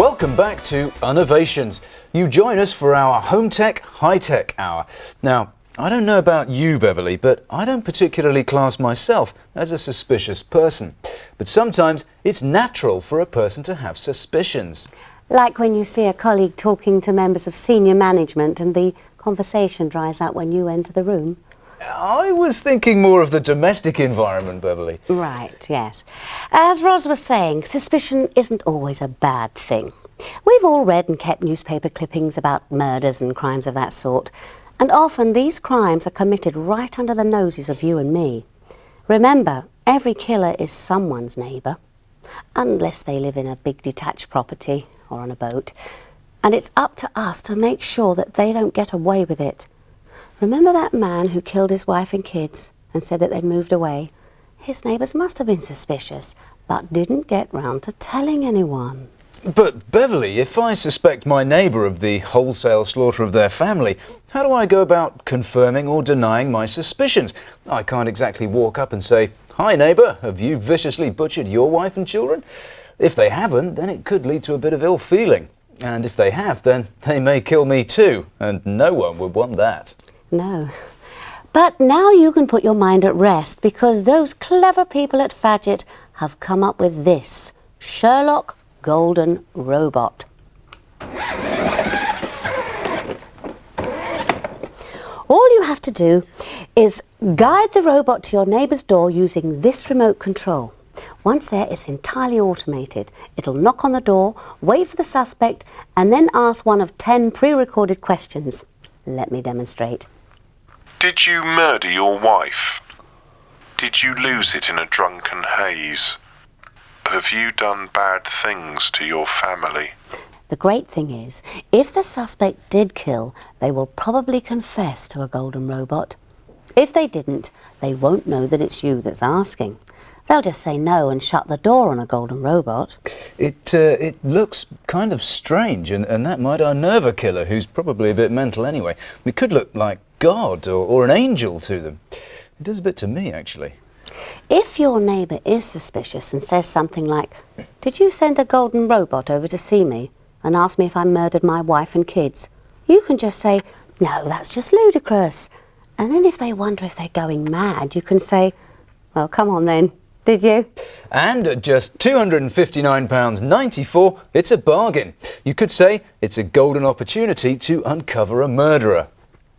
Welcome back to Unnovations. You join us for our Home Tech, High Tech Hour. Now, I don't know about you, Beverly, but I don't particularly class myself as a suspicious person. But sometimes it's natural for a person to have suspicions. Like when you see a colleague talking to members of senior management and the conversation dries up when you enter the room. I was thinking more of the domestic environment, Beverly. Right, yes. As Roz was saying, suspicion isn't always a bad thing. We've all read and kept newspaper clippings about murders and crimes of that sort, and often these crimes are committed right under the noses of you and me. Remember, every killer is someone's neighbour, unless they live in a big detached property or on a boat, and it's up to us to make sure that they don't get away with it. Remember that man who killed his wife and kids and said that they'd moved away? His neighbours must have been suspicious, but didn't get round to telling anyone. But, Beverly, if I suspect my neighbour of the wholesale slaughter of their family, how do I go about confirming or denying my suspicions? I can't exactly walk up and say, "Hi, neighbour, have you viciously butchered your wife and children?" If they haven't, then it could lead to a bit of ill feeling. And if they have, then they may kill me too, and no one would want that. No. But now you can put your mind at rest because those clever people at Fadget have come up with this Sherlock Golden Robot. All you have to do is guide the robot to your neighbour's door using this remote control. Once there, it's entirely automated. It'll knock on the door, wait for the suspect, and then ask one of 10 pre-recorded questions. Let me demonstrate. Did you murder your wife? Did you lose it in a drunken haze? Have you done bad things to your family? The great thing is, if the suspect did kill, they will probably confess to a golden robot. If they didn't, they won't know that it's you that's asking. They'll just say no and shut the door on a golden robot. It looks kind of strange, and that might unnerve a killer who's probably a bit mental anyway. It could look like God or an angel to them. It does a bit to me, actually. If your neighbour is suspicious and says something like, "Did you send a golden robot over to see me and ask me if I murdered my wife and kids?" you can just say, "No, that's just ludicrous." And then if they wonder if they're going mad, you can say, "Well, come on then. Did you?" And at just £259.94, it's a bargain. You could say it's a golden opportunity to uncover a murderer.